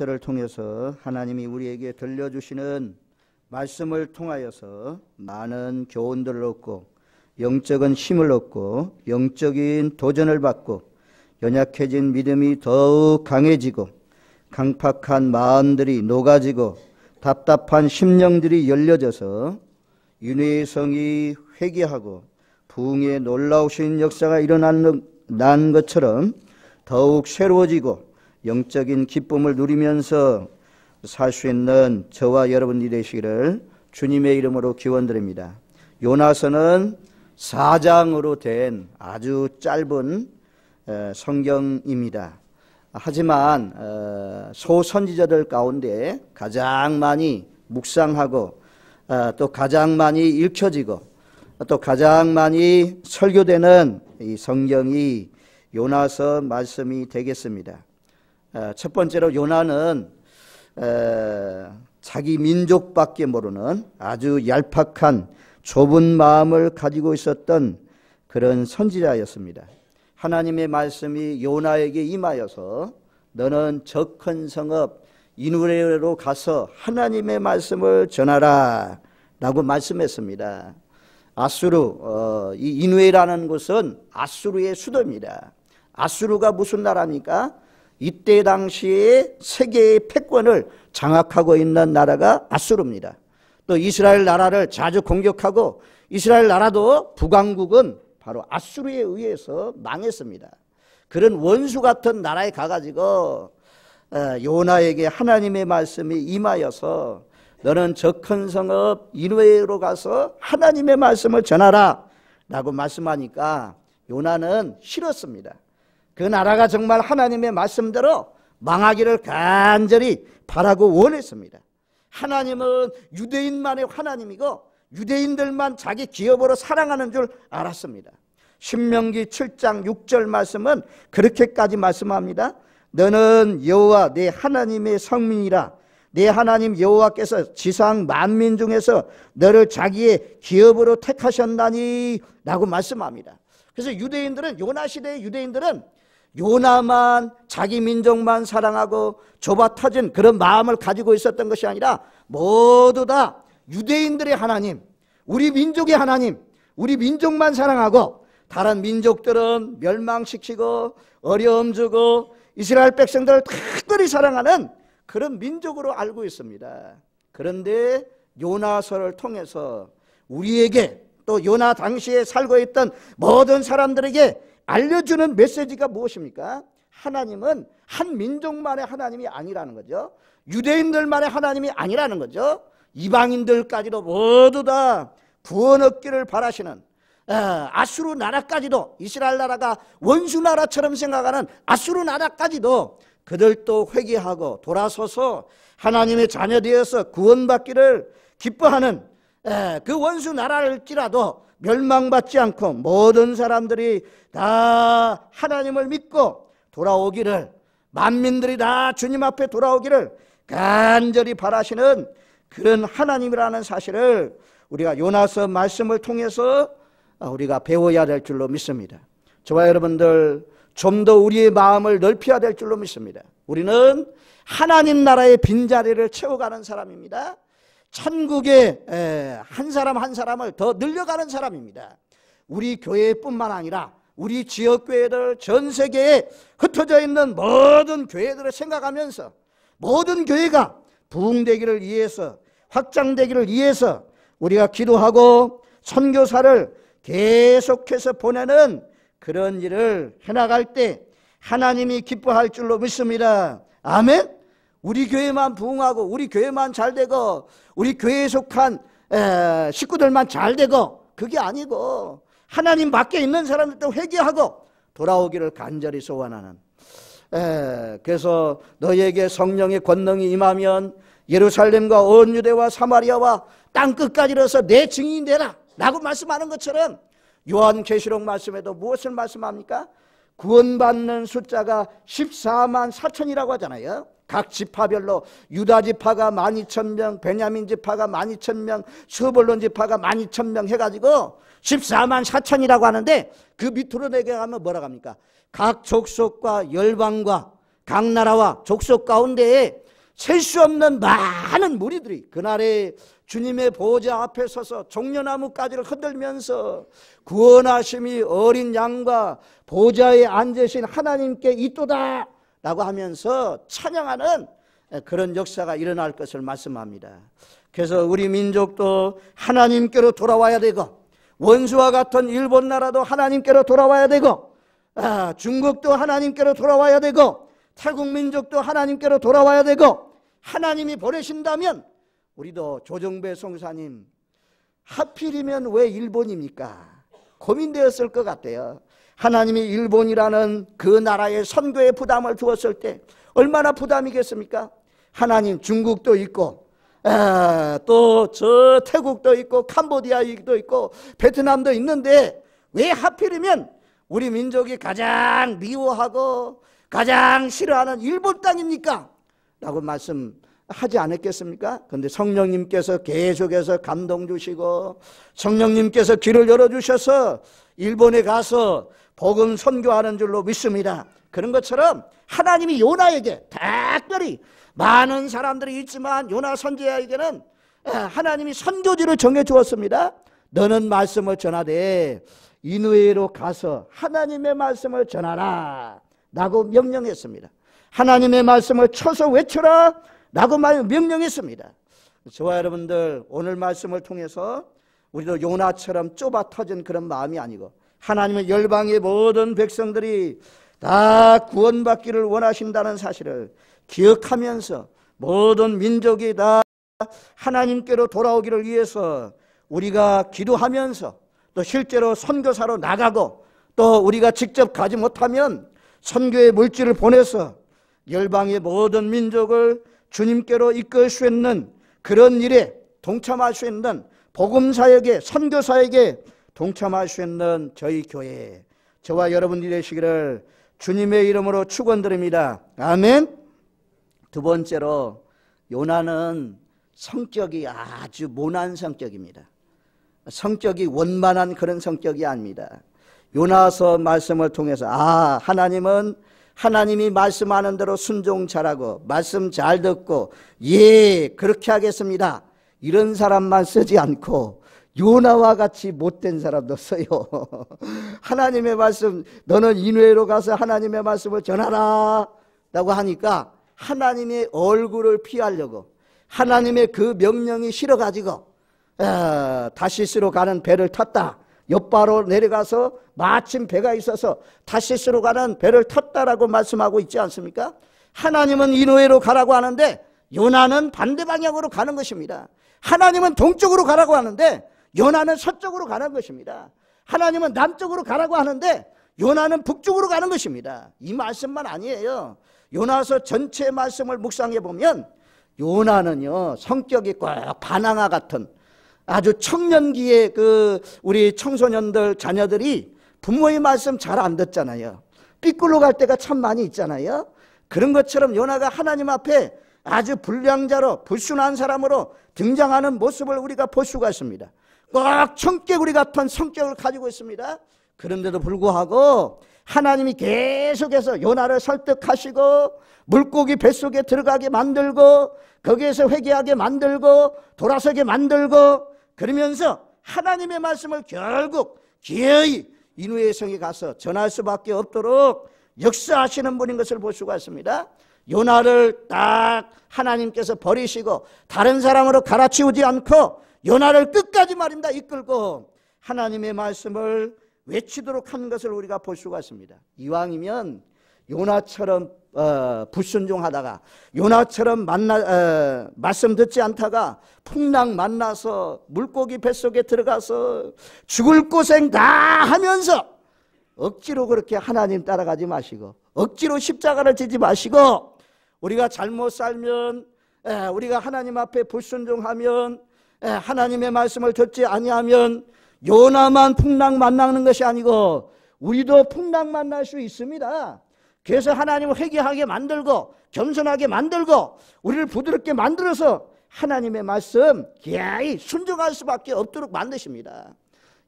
를 통해서 하나님이 우리에게 들려주시는 말씀을 통하여서 많은 교훈들을 얻고 영적인 힘을 얻고 영적인 도전을 받고 연약해진 믿음이 더욱 강해지고 강팍한 마음들이 녹아지고 답답한 심령들이 열려져서 인외의 성이 회개하고 부흥의 놀라우신 역사가 일어난 것처럼 더욱 새로워지고 영적인 기쁨을 누리면서 살 수 있는 저와 여러분이 되시기를 주님의 이름으로 기원드립니다. 요나서는 4장으로 된 아주 짧은 성경입니다. 하지만 소선지자들 가운데 가장 많이 묵상하고 또 가장 많이 읽혀지고 또 가장 많이 설교되는 이 성경이 요나서 말씀이 되겠습니다. 첫 번째로 요나는 자기 민족밖에 모르는 아주 얄팍한 좁은 마음을 가지고 있었던 그런 선지자였습니다. 하나님의 말씀이 요나에게 임하여서 너는 저 큰 성읍 니느웨로 가서 하나님의 말씀을 전하라 라고 말씀했습니다. 아수르, 이 니느웨라는 곳은 아수르의 수도입니다. 아수르가 무슨 나라입니까? 이때 당시에 세계의 패권을 장악하고 있는 나라가 아수르입니다. 또 이스라엘 나라를 자주 공격하고 이스라엘 나라도 북왕국은 바로 아수르에 의해서 망했습니다. 그런 원수 같은 나라에 가가지고 요나에게 하나님의 말씀이 임하여서 너는 저 큰 성읍 니느웨로 가서 하나님의 말씀을 전하라 라고 말씀하니까 요나는 싫었습니다. 그 나라가 정말 하나님의 말씀대로 망하기를 간절히 바라고 원했습니다. 하나님은 유대인만의 하나님이고 유대인들만 자기 기업으로 사랑하는 줄 알았습니다. 신명기 7장 6절 말씀은 그렇게까지 말씀합니다. 너는 여호와 내 하나님의 성민이라. 내 하나님 여호와께서 지상 만민 중에서 너를 자기의 기업으로 택하셨나니 라고 말씀합니다. 그래서 유대인들은 요나 시대의 유대인들은 요나만 자기 민족만 사랑하고 좁아 터진 그런 마음을 가지고 있었던 것이 아니라 모두 다 유대인들의 하나님, 우리 민족의 하나님, 우리 민족만 사랑하고 다른 민족들은 멸망시키고 어려움 주고 이스라엘 백성들을 특별히 사랑하는 그런 민족으로 알고 있습니다. 그런데 요나서를 통해서 우리에게 또 요나 당시에 살고 있던 모든 사람들에게 알려주는 메시지가 무엇입니까? 하나님은 한 민족만의 하나님이 아니라는 거죠. 유대인들만의 하나님이 아니라는 거죠. 이방인들까지도 모두 다 구원 얻기를 바라시는 아수르 나라까지도 이스라엘 나라가 원수 나라처럼 생각하는 아수르 나라까지도 그들도 회개하고 돌아서서 하나님의 자녀 되어서 구원받기를 기뻐하는 그 원수 나라일지라도 멸망받지 않고 모든 사람들이 다 하나님을 믿고 돌아오기를, 만민들이 다 주님 앞에 돌아오기를 간절히 바라시는 그런 하나님이라는 사실을 우리가 요나서 말씀을 통해서 우리가 배워야 될 줄로 믿습니다. 저와 여러분들 좀 더 우리의 마음을 넓혀야 될 줄로 믿습니다. 우리는 하나님 나라의 빈자리를 채워가는 사람입니다. 천국에 한 사람 한 사람을 더 늘려가는 사람입니다. 우리 교회뿐만 아니라 우리 지역교회들 전 세계에 흩어져 있는 모든 교회들을 생각하면서 모든 교회가 부흥되기를 위해서 확장되기를 위해서 우리가 기도하고 선교사를 계속해서 보내는 그런 일을 해나갈 때 하나님이 기뻐할 줄로 믿습니다. 아멘. 우리 교회만 부흥하고 우리 교회만 잘되고 우리 교회에 속한 식구들만 잘되고 그게 아니고 하나님 밖에 있는 사람들도 회개하고 돌아오기를 간절히 소원하는 그래서 너희에게 성령의 권능이 임하면 예루살렘과 온 유대와 사마리아와 땅끝까지 이르러서 내 증인이 되라 라고 말씀하는 것처럼 요한계시록 말씀에도 무엇을 말씀합니까? 구원받는 숫자가 14만 4천이라고 하잖아요. 각 지파별로 유다 지파가 12,000명, 베냐민 지파가 12,000명, 스불론 지파가 12,000명 해가지고 14만 4천이라고 하는데 그 밑으로 내려가면 뭐라고 합니까? 각 족속과 열방과 각 나라와 족속 가운데에 셀 수 없는 많은 무리들이 그날에 주님의 보좌 앞에 서서 종려나무 가지를 흔들면서 구원하심이 어린 양과 보좌에 앉으신 하나님께 있도다 라고 하면서 찬양하는 그런 역사가 일어날 것을 말씀합니다. 그래서 우리 민족도 하나님께로 돌아와야 되고, 원수와 같은 일본 나라도 하나님께로 돌아와야 되고, 중국도 하나님께로 돌아와야 되고, 태국 민족도 하나님께로 돌아와야 되고, 하나님이 보내신다면 우리도 조정배 송사님, 하필이면 왜 일본입니까? 고민되었을 것 같아요. 하나님이 일본이라는 그 나라의 선교에 부담을 두었을 때 얼마나 부담이겠습니까? 하나님 중국도 있고, 또 저 태국도 있고, 캄보디아도 있고, 베트남도 있는데 왜 하필이면 우리 민족이 가장 미워하고 가장 싫어하는 일본 땅입니까? 라고 말씀하지 않았겠습니까? 그런데 성령님께서 계속해서 감동 주시고 성령님께서 길을 열어주셔서 일본에 가서 복음 선교하는 줄로 믿습니다. 그런 것처럼 하나님이 요나에게 특별히 많은 사람들이 있지만 요나 선지자에게는 하나님이 선교지를 정해주었습니다. 너는 말씀을 전하되 니느웨로 가서 하나님의 말씀을 전하라 라고 명령했습니다. 하나님의 말씀을 쳐서 외쳐라 라고 명령했습니다. 저와 여러분들 오늘 말씀을 통해서 우리도 요나처럼 좁아 터진 그런 마음이 아니고 하나님의 열방의 모든 백성들이 다 구원받기를 원하신다는 사실을 기억하면서 모든 민족이 다 하나님께로 돌아오기를 위해서 우리가 기도하면서 또 실제로 선교사로 나가고 또 우리가 직접 가지 못하면 선교의 물질을 보내서 열방의 모든 민족을 주님께로 이끌 수 있는 그런 일에 동참할 수 있는 복음사역에 선교사역에 동참할 수 있는 저희 교회 저와 여러분들이 되시기를 주님의 이름으로 축원드립니다. 아멘. 두 번째로 요나는 성격이 아주 모난 성격입니다. 성격이 원만한 그런 성격이 아닙니다. 요나서 말씀을 통해서 하나님은 하나님이 말씀하는 대로 순종 잘하고 말씀 잘 듣고 예 그렇게 하겠습니다 이런 사람만 쓰지 않고 요나와 같이 못된 사람도 써요. 하나님의 말씀 너는 니느웨로 가서 하나님의 말씀을 전하라 라고 하니까 하나님의 얼굴을 피하려고 하나님의 그 명령이 싫어가지고 다시스로 가는 배를 탔다. 옆바로 내려가서 마침 배가 있어서 다시스로 가는 배를 탔다라고 말씀하고 있지 않습니까? 하나님은 니느웨로 가라고 하는데 요나는 반대 방향으로 가는 것입니다. 하나님은 동쪽으로 가라고 하는데 요나는 서쪽으로 가는 것입니다. 하나님은 남쪽으로 가라고 하는데 요나는 북쪽으로 가는 것입니다. 이 말씀만 아니에요. 요나서 전체 말씀을 묵상해 보면 요나는요 성격이 꼭 바나나 같은 아주 청년기에 우리 청소년들 자녀들이 부모의 말씀 잘 안 듣잖아요. 삐꾸로 갈 때가 참 많이 있잖아요. 그런 것처럼 요나가 하나님 앞에 아주 불량자로 불순한 사람으로 등장하는 모습을 우리가 볼 수가 있습니다. 꼭 청개구리 같은 성격을 가지고 있습니다. 그런데도 불구하고 하나님이 계속해서 요나를 설득하시고 물고기 뱃속에 들어가게 만들고 거기에서 회개하게 만들고 돌아서게 만들고 그러면서 하나님의 말씀을 결국 기어이 니느웨 성에 가서 전할 수밖에 없도록 역사하시는 분인 것을 볼 수가 있습니다. 요나를 딱 하나님께서 버리시고 다른 사람으로 갈아치우지 않고 요나를 끝까지 말입니다 이끌고 하나님의 말씀을 외치도록 하는 것을 우리가 볼 수가 있습니다. 이왕이면 요나처럼 불순종하다가 요나처럼 말씀 듣지 않다가 풍랑 만나서 물고기 뱃속에 들어가서 죽을 고생 다 하면서 억지로 그렇게 하나님 따라가지 마시고 억지로 십자가를 지지 마시고 우리가 잘못 살면 우리가 하나님 앞에 불순종하면 하나님의 말씀을 듣지 아니하면 요나만 풍랑 만나는 것이 아니고 우리도 풍랑 만날 수 있습니다. 그래서 하나님을 회개하게 만들고 겸손하게 만들고 우리를 부드럽게 만들어서 하나님의 말씀 기아이 순종할 수밖에 없도록 만드십니다.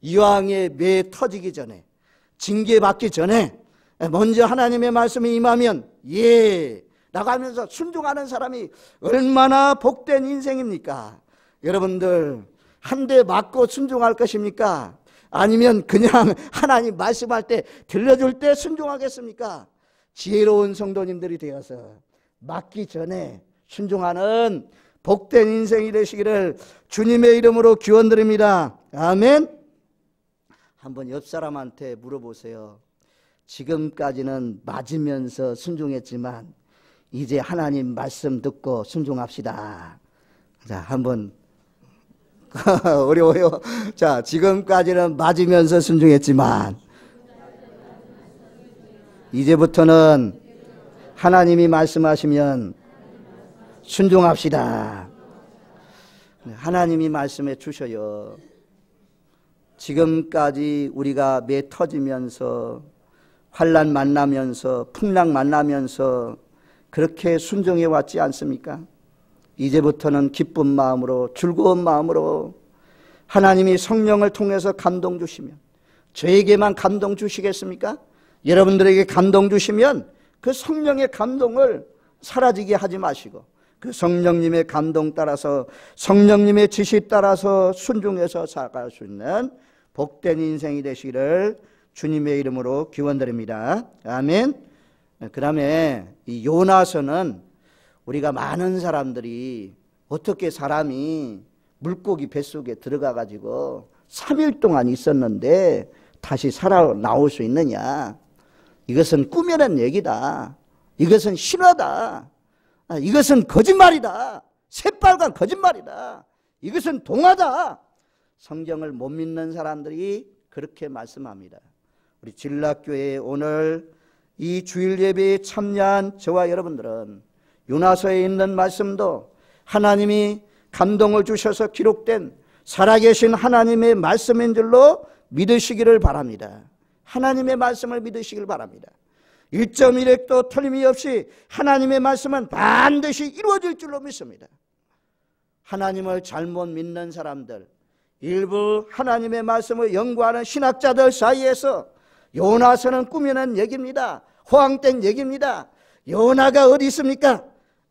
이왕에 매 터지기 전에 징계받기 전에 먼저 하나님의 말씀이 임하면 예 라고 하면서 순종하는 사람이 얼마나 복된 인생입니까? 여러분들 한 대 맞고 순종할 것입니까? 아니면 그냥 하나님 말씀할 때 들려줄 때 순종하겠습니까? 지혜로운 성도님들이 되어서 맞기 전에 순종하는 복된 인생이 되시기를 주님의 이름으로 기원드립니다. 아멘. 한번 옆 사람한테 물어보세요. 지금까지는 맞으면서 순종했지만 이제 하나님 말씀 듣고 순종합시다. 자, 한번 어려워요. 자, 지금까지는 맞으면서 순종했지만 이제부터는 하나님이 말씀하시면 순종합시다. 하나님이 말씀해 주셔요. 지금까지 우리가 매 터지면서 환난 만나면서 풍랑 만나면서 그렇게 순종해 왔지 않습니까? 이제부터는 기쁜 마음으로 즐거운 마음으로 하나님이 성령을 통해서 감동 주시면 저에게만 감동 주시겠습니까? 여러분들에게 감동 주시면 그 성령의 감동을 사라지게 하지 마시고 그 성령님의 감동 따라서 성령님의 지시 따라서 순종해서 살아갈 수 있는 복된 인생이 되시기를 주님의 이름으로 기원드립니다. 아멘. 그 다음에 이 요나서는 우리가 많은 사람들이 어떻게 사람이 물고기 뱃속에 들어가 가지고 3일 동안 있었는데 다시 살아 나올 수 있느냐. 이것은 꾸며낸 얘기다. 이것은 신화다. 이것은 거짓말이다. 새빨간 거짓말이다. 이것은 동화다. 성경을 못 믿는 사람들이 그렇게 말씀합니다. 우리 진락교회 오늘 이 주일 예배에 참여한 저와 여러분들은 요나서에 있는 말씀도 하나님이 감동을 주셔서 기록된 살아계신 하나님의 말씀인 줄로 믿으시기를 바랍니다. 하나님의 말씀을 믿으시길 바랍니다. 1.1획도 틀림이 없이 하나님의 말씀은 반드시 이루어질 줄로 믿습니다. 하나님을 잘못 믿는 사람들, 일부 하나님의 말씀을 연구하는 신학자들 사이에서 요나서는 꾸며낸 얘기입니다. 허황된 얘기입니다. 요나가 어디 있습니까?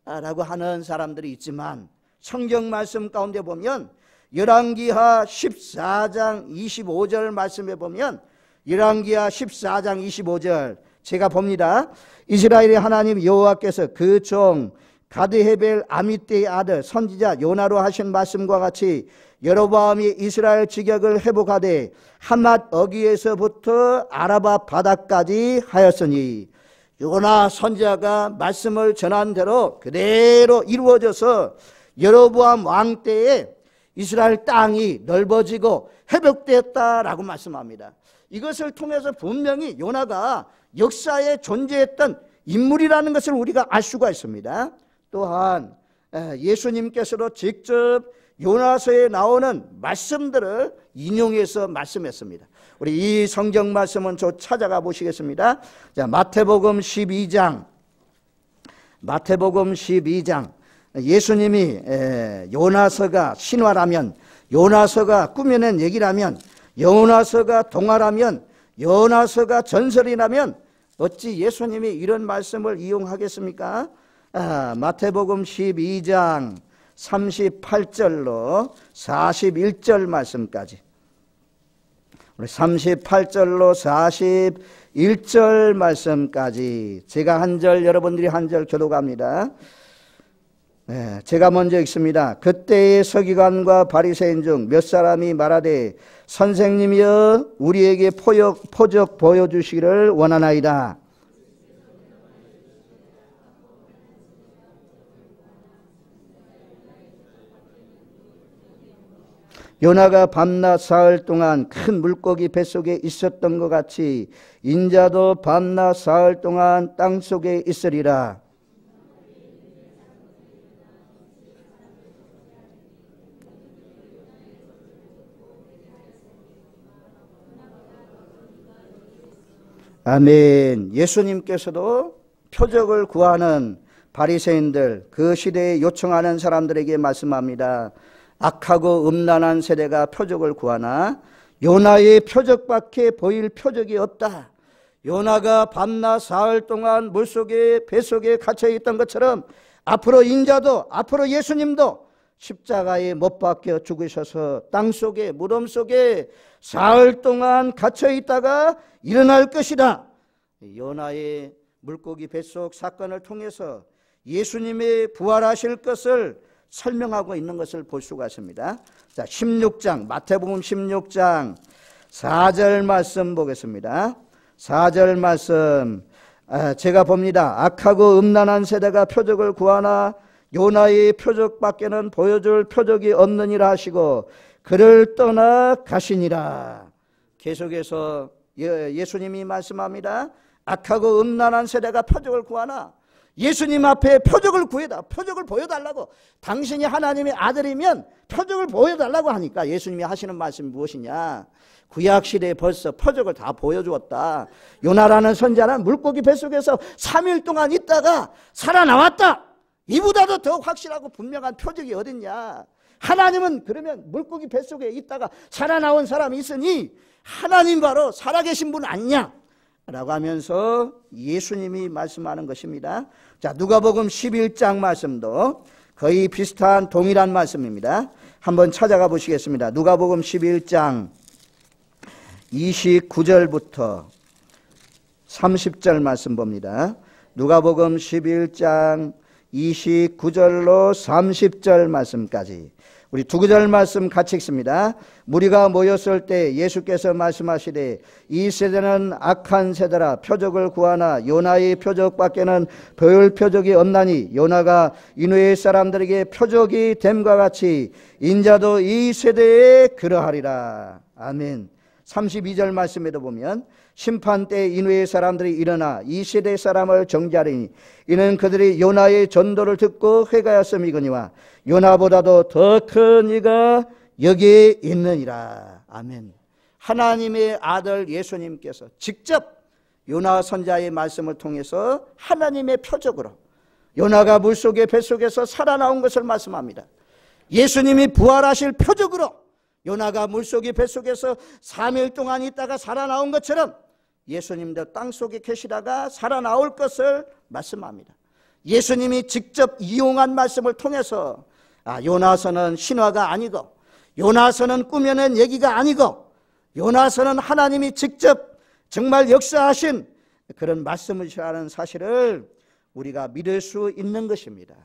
라고 하는 사람들이 있지만 성경 말씀 가운데 보면 열왕기하 14장 25절 말씀에 보면 열왕기하 14장 25절 제가 봅니다. 이스라엘의 하나님 여호와께서 그 종 가드헤벨 아미떼의 아들 선지자 요나로 하신 말씀과 같이 여로보암이 이스라엘 지격을 회복하되 하맛 어귀에서부터 아라바 바다까지 하였으니 요나 선지자가 말씀을 전한 대로 그대로 이루어져서 여로보암 왕 때에 이스라엘 땅이 넓어지고 회복되었다라고 말씀합니다. 이것을 통해서 분명히 요나가 역사에 존재했던 인물이라는 것을 우리가 알 수가 있습니다. 또한 예수님께서도 직접 요나서에 나오는 말씀들을 인용해서 말씀했습니다. 우리 이 성경 말씀은 저 찾아가 보시겠습니다. 자, 마태복음 12장 예수님이 요나서가 신화라면, 요나서가 꾸며낸 얘기라면, 요나서가 동화라면, 요나서가 전설이라면 어찌 예수님이 이런 말씀을 이용하겠습니까? 마태복음 12장 38절로 41절 말씀까지, 우리 38절로 41절 말씀까지 제가 한 절, 여러분들이 한 절 교독합니다. 제가 먼저 읽습니다. 그때의 서기관과 바리새인 중 몇 사람이 말하되 선생님이여 우리에게 표적 보여주시기를 원하나이다. 요나가 밤낮 사흘 동안 큰 물고기 뱃속에 있었던 것 같이 인자도 밤낮 사흘 동안 땅속에 있으리라. 아멘. 예수님께서도 표적을 구하는 바리새인들, 그 시대에 요청하는 사람들에게 말씀합니다. 악하고 음란한 세대가 표적을 구하나 요나의 표적밖에 보일 표적이 없다. 요나가 밤낮 사흘 동안 물속에 뱃속에 갇혀 있던 것처럼 앞으로 인자도, 앞으로 예수님도 십자가에 못 박혀 죽으셔서 땅속에, 무덤 속에 사흘 동안 갇혀 있다가 일어날 것이다. 요나의 물고기 뱃속 사건을 통해서 예수님의 부활하실 것을 설명하고 있는 것을 볼 수가 있습니다. 자, 16장, 마태복음 16장 4절 말씀 보겠습니다. 4절 말씀, 제가 봅니다. 악하고 음란한 세대가 표적을 구하나 요나의 표적밖에는 보여줄 표적이 없느니라 하시고 그를 떠나 가시니라. 계속해서 예수님이 말씀합니다. 악하고 음란한 세대가 표적을 구하나 예수님 앞에 표적을 구해다, 표적을 보여달라고. 당신이 하나님의 아들이면 표적을 보여달라고 하니까 예수님이 하시는 말씀이 무엇이냐? 구약시대에 벌써 표적을 다 보여주었다. 요나라는 선지자는 물고기 뱃속에서 3일 동안 있다가 살아나왔다. 이보다도 더 확실하고 분명한 표적이 어딨냐? 하나님은 그러면 물고기 뱃속에 있다가 살아나온 사람이 있으니 하나님 바로 살아계신 분 아니냐? 라고 하면서 예수님이 말씀하는 것입니다. 자, 누가복음 11장 말씀도 거의 비슷한 동일한 말씀입니다. 한번 찾아가 보시겠습니다. 누가복음 11장 29절부터 30절 말씀 봅니다. 누가복음 11장 29절로 30절 말씀까지 우리 두 구절 말씀 같이 읽습니다. 무리가 모였을 때 예수께서 말씀하시되 이 세대는 악한 세대라. 표적을 구하나 요나의 표적밖에는 보일 표적이 없나니 요나가 니느웨 사람들에게 표적이 됨과 같이 인자도 이 세대에 그러하리라. 아멘. 32절 말씀에도 보면 심판 때 니느웨 사람들이 일어나 이 세대 사람을 정죄하리니 이는 그들이 요나의 전도를 듣고 회개하였음이거니와 요나보다도 더 큰 이가 여기에 있느니라. 아멘. 하나님의 아들 예수님께서 직접 요나 선지자의 말씀을 통해서 하나님의 표적으로 요나가 물속에 뱃속에서 살아나온 것을 말씀합니다. 예수님이 부활하실 표적으로 요나가 물속에 뱃속에서 3일 동안 있다가 살아나온 것처럼 예수님도 땅속에 계시다가 살아나올 것을 말씀합니다. 예수님이 직접 이용한 말씀을 통해서 요나서는 신화가 아니고 요나서는 꾸며낸 얘기가 아니고 요나서는 하나님이 직접 정말 역사하신 그런 말씀이라는 사실을 우리가 믿을 수 있는 것입니다.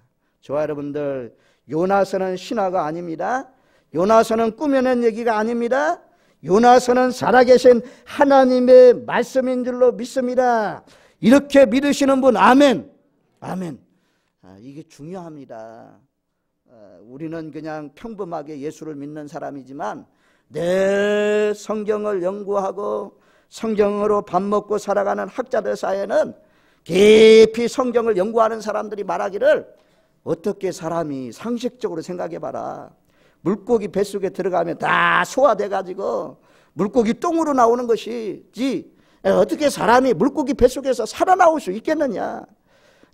저와 여러분들, 요나서는 신화가 아닙니다. 요나서는 꾸며낸 얘기가 아닙니다. 요나서는 살아계신 하나님의 말씀인 줄로 믿습니다. 이렇게 믿으시는 분, 아멘. 아멘. 이게 중요합니다. 우리는 그냥 평범하게 예수를 믿는 사람이지만 내 성경을 연구하고 성경으로 밥 먹고 살아가는 학자들 사이에는 깊이 성경을 연구하는 사람들이 말하기를 어떻게 사람이 상식적으로 생각해봐라. 물고기 뱃속에 들어가면 다 소화돼가지고 물고기 똥으로 나오는 것이지 어떻게 사람이 물고기 뱃속에서 살아나올 수 있겠느냐.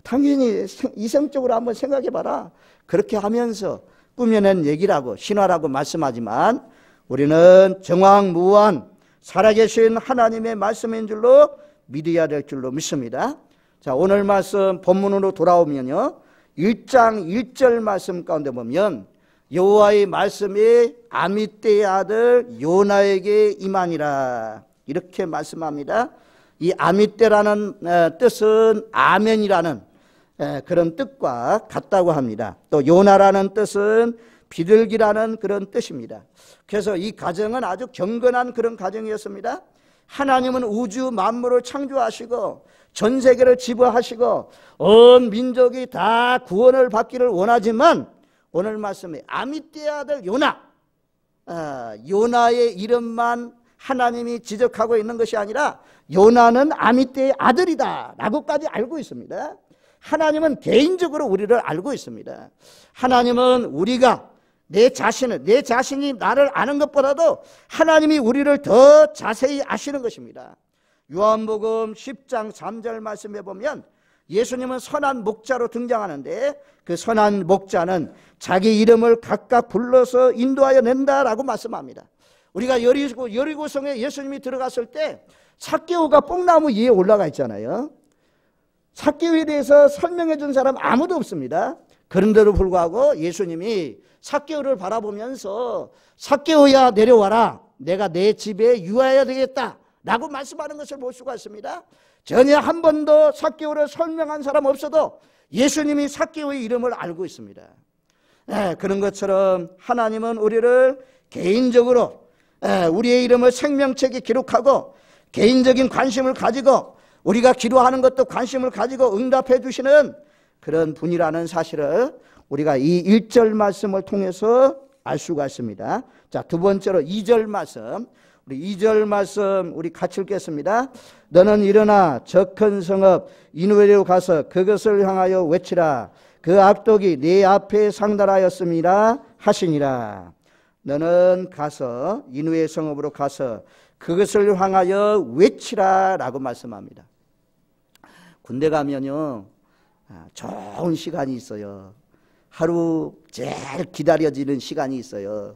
당연히 이성적으로 한번 생각해봐라. 그렇게 하면서 꾸며낸 얘기라고 신화라고 말씀하지만 우리는 정황무한 살아계신 하나님의 말씀인 줄로 믿어야 될 줄로 믿습니다. 자, 오늘 말씀 본문으로 돌아오면요, 1장 1절 말씀 가운데 보면 여호와의 말씀이 아미떼의 아들 요나에게 임하니라 이렇게 말씀합니다. 이 아미떼라는 뜻은 아멘이라는 그런 뜻과 같다고 합니다. 또 요나라는 뜻은 비둘기라는 그런 뜻입니다. 그래서 이 가정은 아주 경건한 그런 가정이었습니다. 하나님은 우주 만물을 창조하시고 전 세계를 지배하시고 온 민족이 다 구원을 받기를 원하지만 오늘 말씀에 아미떼의 아들 요나, 요나의 이름만 하나님이 지적하고 있는 것이 아니라 요나는 아미떼의 아들이다 라고까지 알고 있습니다. 하나님은 개인적으로 우리를 알고 있습니다. 하나님은 우리가 내 자신이 나를 아는 것보다도 하나님이 우리를 더 자세히 아시는 것입니다. 요한복음 10장 3절 말씀에 보면 예수님은 선한 목자로 등장하는데 그 선한 목자는 자기 이름을 각각 불러서 인도하여 낸다라고 말씀합니다. 우리가 여리고성에 예수님이 들어갔을 때 삭개오가 뽕나무 위에 올라가 있잖아요. 삭개오에 대해서 설명해 준 사람 아무도 없습니다. 그런데도 불구하고 예수님이 삭개오를 바라보면서 삭개오야 내려와라. 내가 내 집에 유하여야 되겠다 라고 말씀하는 것을 볼 수가 있습니다. 전혀 한 번도 삭개오를 설명한 사람 없어도 예수님이 삭개오의 이름을 알고 있습니다. 그런 것처럼 하나님은 우리를 개인적으로 우리의 이름을 생명책에 기록하고 개인적인 관심을 가지고 우리가 기도하는 것도 관심을 가지고 응답해 주시는 그런 분이라는 사실을 우리가 이 1절 말씀을 통해서 알 수가 있습니다. 자, 두 번째로 2절 말씀. 우리 2절 말씀 우리 같이 읽겠습니다. 너는 일어나 저 큰 성읍 니느웨로 가서 그것을 향하여 외치라. 그 악독이 네 앞에 상달하였음이라 하시니라. 너는 가서 니느웨 성읍으로 가서 그것을 향하여 외치라 라고 말씀합니다. 군대 가면요 좋은 시간이 있어요. 하루 제일 기다려지는 시간이 있어요.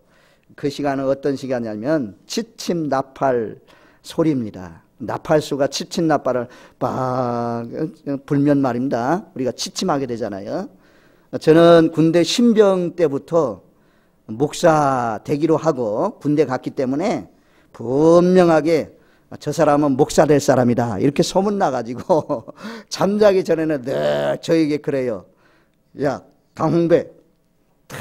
그 시간은 어떤 시간이냐면 치침 나팔 소리입니다. 나팔수가 치침 나팔을 빡 불면 말입니다. 우리가 치침하게 되잖아요. 저는 군대 신병 때부터 목사 되기로 하고 군대 갔기 때문에 분명하게 저 사람은 목사 될 사람이다 이렇게 소문나가지고 잠자기 전에는 늘 저에게 그래요. 야 강홍배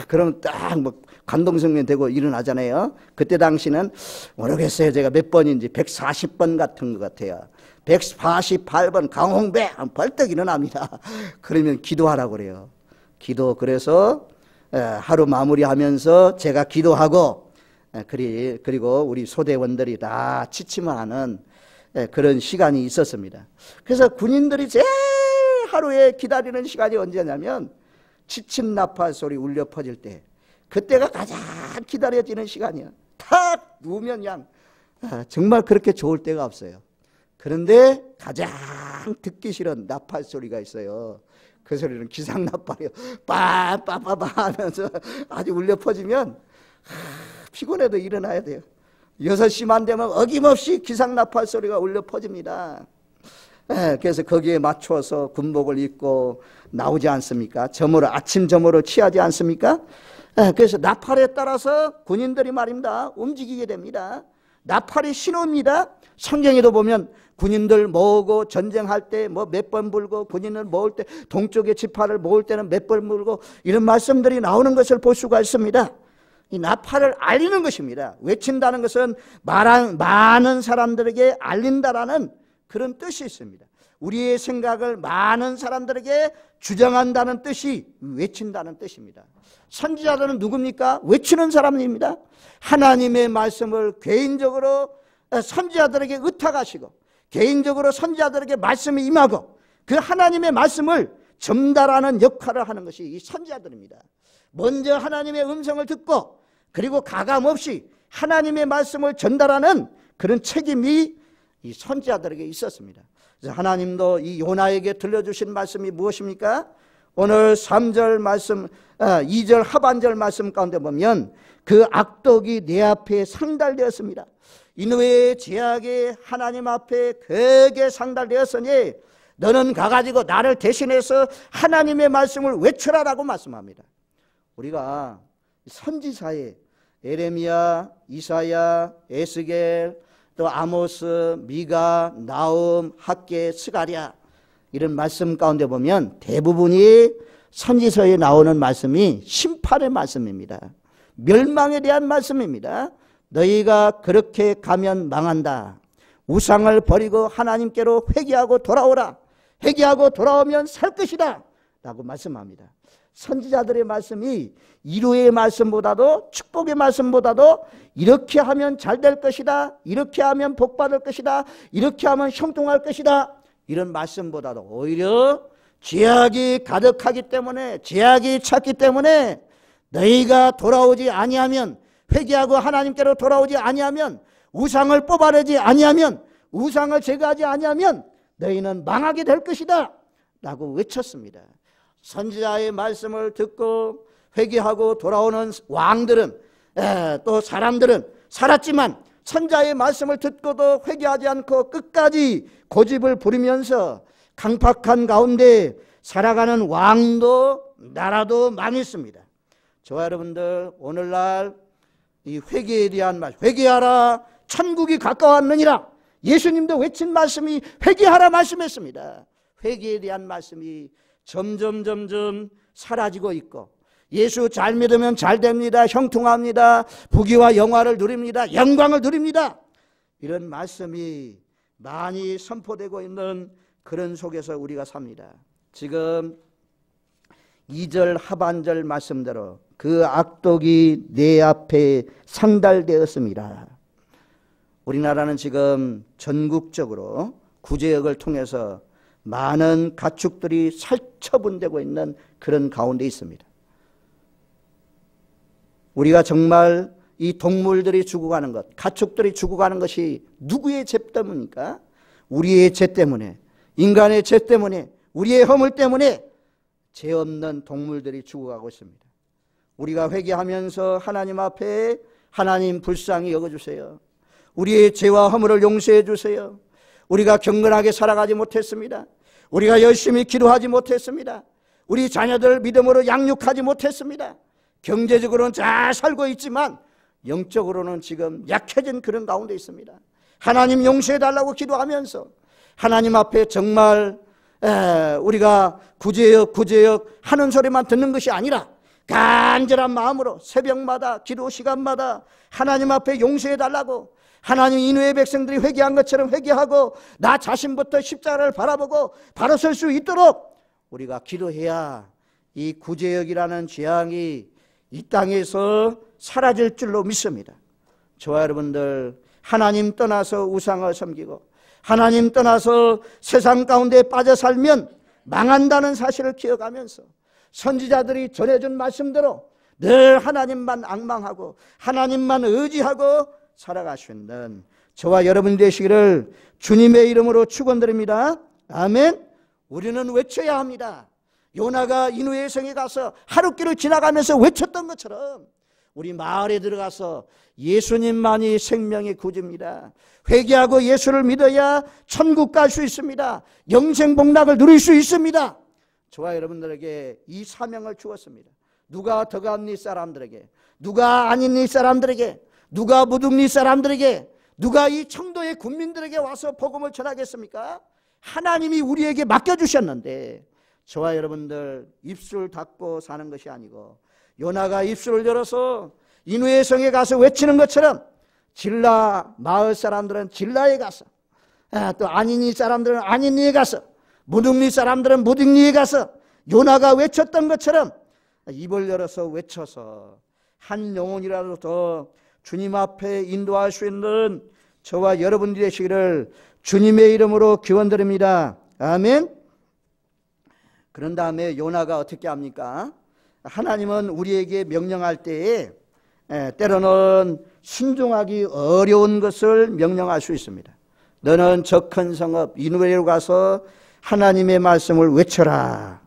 그러면 딱 뭐 관동성면 되고 일어나잖아요. 그때 당시는 모르겠어요. 제가 몇 번인지 140번 같은 것 같아요. 148번 강홍배 벌떡 일어납니다. 그러면 기도하라고 그래요. 기도. 그래서 하루 마무리하면서 제가 기도하고 그리고 우리 소대원들이 다 취침하는 그런 시간이 있었습니다. 그래서 군인들이 제일 하루에 기다리는 시간이 언제냐면 취침 나팔 소리 울려 퍼질 때, 그때가 가장 기다려지는 시간이야. 탁 누우면 그냥 정말 그렇게 좋을 때가 없어요. 그런데 가장 듣기 싫은 나팔 소리가 있어요. 그 소리는 기상 나팔이요. 빠빠빠빠 하면서 아주 울려 퍼지면 피곤해도 일어나야 돼요. 6시만 되면 어김없이 기상 나팔 소리가 울려 퍼집니다. 그래서 거기에 맞춰서 군복을 입고 나오지 않습니까? 아침 점호를 취하지 않습니까? 그래서 나팔에 따라서 군인들이 말입니다 움직이게 됩니다. 나팔이 신호입니다. 성경에도 보면 군인들 모으고 전쟁할 때 뭐 몇 번 불고, 군인을 모을 때 동쪽의 지파를 모을 때는 몇 번 불고, 이런 말씀들이 나오는 것을 볼 수가 있습니다. 이 나팔을 알리는 것입니다. 외친다는 것은 많은 사람들에게 알린다라는 그런 뜻이 있습니다. 우리의 생각을 많은 사람들에게 주장한다는 뜻이 외친다는 뜻입니다. 선지자들은 누굽니까? 외치는 사람입니다. 하나님의 말씀을 개인적으로 선지자들에게 의탁하시고 개인적으로 선지자들에게 말씀이 임하고 그 하나님의 말씀을 전달하는 역할을 하는 것이 이 선지자들입니다. 먼저 하나님의 음성을 듣고 그리고 가감없이 하나님의 말씀을 전달하는 그런 책임이 이 선지자들에게 있었습니다. 그래서 하나님도 이 요나에게 들려주신 말씀이 무엇입니까? 오늘 3절 말씀, 2절 하반절 말씀 가운데 보면 그 악독이 내 앞에 상달되었습니다. 이누의 제약이 하나님 앞에 크게 상달되었으니 너는 가가지고 나를 대신해서 하나님의 말씀을 외쳐라라고 말씀합니다. 우리가 선지사에 에레미야, 이사야, 에스겔, 또 아모스, 미가, 나움, 학개, 스가랴 이런 말씀 가운데 보면 대부분이 선지서에 나오는 말씀이 심판의 말씀입니다. 멸망에 대한 말씀입니다. 너희가 그렇게 가면 망한다. 우상을 버리고 하나님께로 회개하고 돌아오라. 회개하고 돌아오면 살 것이다 라고 말씀합니다. 선지자들의 말씀이 위로의 말씀보다도 축복의 말씀보다도 이렇게 하면 잘 될 것이다, 이렇게 하면 복 받을 것이다, 이렇게 하면 형통할 것이다, 이런 말씀보다도 오히려 죄악이 가득하기 때문에, 죄악이 찼기 때문에 너희가 돌아오지 아니하면, 회개하고 하나님께로 돌아오지 아니하면, 우상을 뽑아내지 아니하면, 우상을 제거하지 아니하면 너희는 망하게 될 것이다 라고 외쳤습니다. 선지자의 말씀을 듣고 회개하고 돌아오는 왕들은, 또 사람들은 살았지만 선자의 말씀을 듣고도 회개하지 않고 끝까지 고집을 부리면서 강팍한 가운데 살아가는 왕도 나라도 망했습니다. 저와 여러분들, 오늘날 이 회개에 대한 말, 회개하라 천국이 가까웠느니라, 예수님도 외친 말씀이 회개하라 말씀했습니다. 회개에 대한 말씀이 점점 사라지고 있고, 예수 잘 믿으면 잘 됩니다, 형통합니다, 부귀와 영화를 누립니다, 영광을 누립니다, 이런 말씀이 많이 선포되고 있는 그런 속에서 우리가 삽니다. 지금 2절 하반절 말씀대로 그 악독이 내 앞에 상달되었습니다. 우리나라는 지금 전국적으로 구제역을 통해서 많은 가축들이 살처분되고 있는 그런 가운데 있습니다. 우리가 정말 이 동물들이 죽어가는 것, 가축들이 죽어가는 것이 누구의 죄 때문입니까? 우리의 죄 때문에, 인간의 죄 때문에, 우리의 허물 때문에 죄 없는 동물들이 죽어가고 있습니다. 우리가 회개하면서 하나님 앞에 하나님 불쌍히 여겨주세요. 우리의 죄와 허물을 용서해 주세요. 우리가 경건하게 살아가지 못했습니다. 우리가 열심히 기도하지 못했습니다. 우리 자녀들 믿음으로 양육하지 못했습니다. 경제적으로는 잘 살고 있지만 영적으로는 지금 약해진 그런 가운데 있습니다. 하나님 용서해 달라고 기도하면서 하나님 앞에 정말 우리가 구제역 하는 소리만 듣는 것이 아니라 간절한 마음으로 새벽마다 기도 시간마다 하나님 앞에 용서해 달라고, 하나님 인후의 백성들이 회개한 것처럼 회개하고 나 자신부터 십자가를 바라보고 바로 설 수 있도록 우리가 기도해야 이 구제역이라는 재앙이 이 땅에서 사라질 줄로 믿습니다. 저와 여러분들, 하나님 떠나서 우상을 섬기고 하나님 떠나서 세상 가운데 빠져 살면 망한다는 사실을 기억하면서 선지자들이 전해준 말씀대로 늘 하나님만 앙망하고 하나님만 의지하고 살아갈 수 있는 저와 여러분 되시기를 주님의 이름으로 축원드립니다. 아멘. 우리는 외쳐야 합니다. 요나가 니느웨 성에 가서 하룻길을 지나가면서 외쳤던 것처럼 우리 마을에 들어가서 예수님만이 생명의 구주입니다. 회개하고 예수를 믿어야 천국 갈 수 있습니다. 영생 복락을 누릴 수 있습니다. 저와 여러분들에게 이 사명을 주었습니다. 누가 더갑니 사람들에게, 누가 아니니 사람들에게, 누가 무등리 사람들에게, 누가 이 청도의 군민들에게 와서 복음을 전하겠습니까? 하나님이 우리에게 맡겨주셨는데 저와 여러분들 입술 닫고 사는 것이 아니고 요나가 입술을 열어서 니느웨 성에 가서 외치는 것처럼 질라 마을 사람들은 질라에 가서, 또 아니니 사람들은 아니니에 가서, 무등리 사람들은 무등리에 가서 요나가 외쳤던 것처럼 입을 열어서 외쳐서 한 영혼이라도 더 주님 앞에 인도할 수 있는 저와 여러분들이 되시기를 주님의 이름으로 기원드립니다. 아멘. 그런 다음에 요나가 어떻게 합니까? 하나님은 우리에게 명령할 때에 때로는 순종하기 어려운 것을 명령할 수 있습니다. 너는 저 큰 성읍 니느웨로 가서 하나님의 말씀을 외쳐라.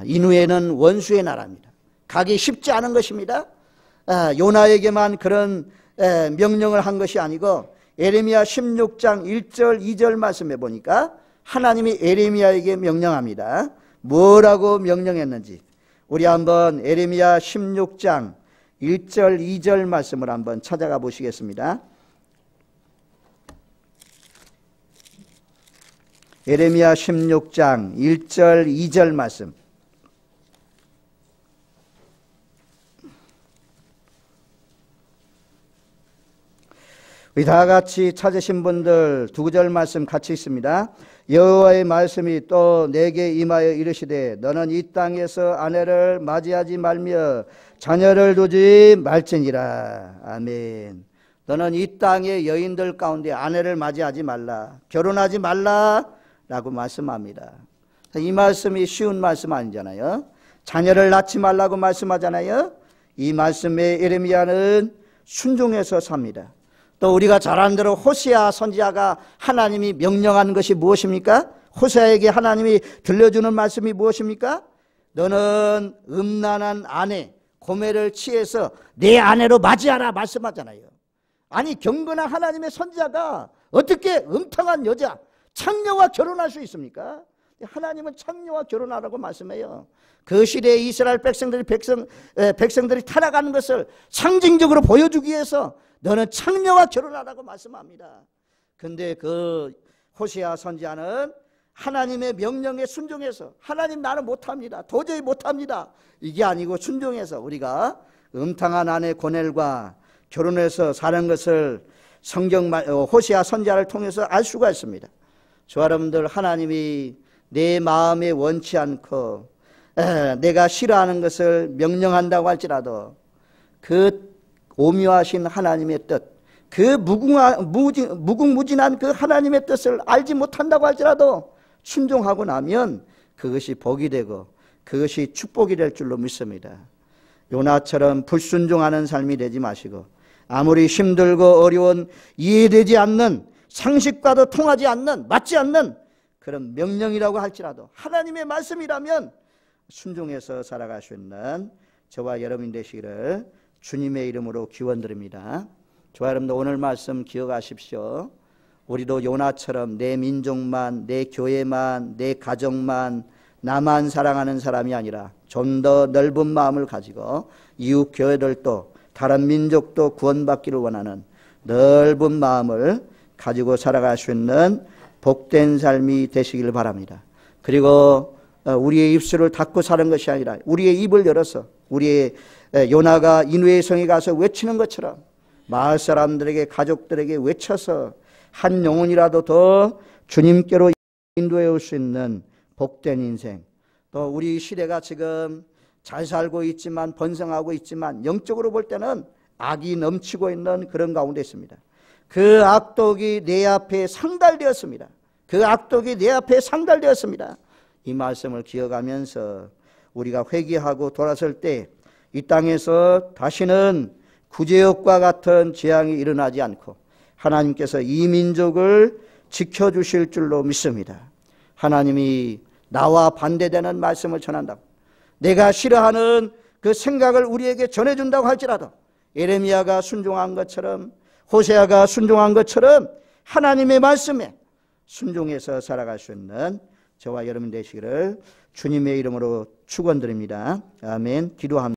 니느웨는 원수의 나라입니다. 가기 쉽지 않은 것입니다. 요나에게만 그런 명령을 한 것이 아니고 에레미야 16장 1절 2절 말씀해 보니까 하나님이 에레미야에게 명령합니다. 뭐라고 명령했는지 우리 한번 에레미야 16장 1절 2절 말씀을 한번 찾아가 보시겠습니다. 에레미야 16장 1절 2절 말씀. 우리 다 같이 찾으신 분들 두 구절 말씀 같이 있습니다. 여호와의 말씀이 또 내게 임하여 이르시되 너는 이 땅에서 아내를 맞이하지 말며 자녀를 두지 말지니라. 아멘. 너는 이 땅의 여인들 가운데 아내를 맞이하지 말라, 결혼하지 말라 라고 말씀합니다. 이 말씀이 쉬운 말씀 아니잖아요. 자녀를 낳지 말라고 말씀하잖아요. 이 말씀에 에레미야는 순종해서 삽니다. 또 우리가 잘 아는 대로 호세아 선지자가 하나님이 명령한 것이 무엇입니까? 호세아에게 하나님이 들려주는 말씀이 무엇입니까? 너는 음란한 아내 고멜을 취해서 내 아내로 맞이하라 말씀하잖아요. 아니 경건한 하나님의 선지자가 어떻게 음탕한 여자 창녀와 결혼할 수 있습니까? 하나님은 창녀와 결혼하라고 말씀해요. 그 시대에 이스라엘 백성들이 타락하는 것을 상징적으로 보여주기 위해서 너는 창녀와 결혼하라고 말씀합니다. 근데 그 호세아 선지자는 하나님의 명령에 순종해서 하나님 나는 못합니다. 도저히 못합니다. 이게 아니고 순종해서 우리가 음탕한 아내 고넬과 결혼해서 사는 것을 성경 호세아 선지자를 통해서 알 수가 있습니다. 저와 여러분들, 하나님이 내 마음에 원치 않고 내가 싫어하는 것을 명령한다고 할지라도 그 오묘하신 하나님의 뜻, 그 무궁무진한 그 하나님의 뜻을 알지 못한다고 할지라도 순종하고 나면 그것이 복이 되고 그것이 축복이 될 줄로 믿습니다. 요나처럼 불순종하는 삶이 되지 마시고, 아무리 힘들고 어려운, 이해되지 않는, 상식과도 통하지 않는, 맞지 않는 그런 명령이라고 할지라도 하나님의 말씀이라면 순종해서 살아갈 수 있는 저와 여러분 되시기를 주님의 이름으로 기원드립니다. 저와 여러분도 오늘 말씀 기억하십시오. 우리도 요나처럼 내 민족만, 내 교회만, 내 가정만, 나만 사랑하는 사람이 아니라 좀 더 넓은 마음을 가지고 이웃 교회들도 다른 민족도 구원받기를 원하는 넓은 마음을 가지고 살아갈 수 있는 복된 삶이 되시길 바랍니다. 그리고 우리의 입술을 닫고 사는 것이 아니라 우리의 입을 열어서 우리의 요나가 니느웨 성에 가서 외치는 것처럼 마을 사람들에게, 가족들에게 외쳐서 한 영혼이라도 더 주님께로 인도해 올 수 있는 복된 인생, 또 우리 시대가 지금 잘 살고 있지만, 번성하고 있지만 영적으로 볼 때는 악이 넘치고 있는 그런 가운데 있습니다. 그 악독이 내 앞에 상달되었습니다. 그 악독이 내 앞에 상달되었습니다. 이 말씀을 기억하면서 우리가 회개하고 돌아설 때 이 땅에서 다시는 구제역과 같은 재앙이 일어나지 않고 하나님께서 이 민족을 지켜주실 줄로 믿습니다. 하나님이 나와 반대되는 말씀을 전한다고, 내가 싫어하는 그 생각을 우리에게 전해준다고 할지라도 예레미야가 순종한 것처럼, 호세아가 순종한 것처럼 하나님의 말씀에 순종해서 살아갈 수 있는 저와 여러분 되시기를 주님의 이름으로 축원드립니다. 아멘. 기도합니다.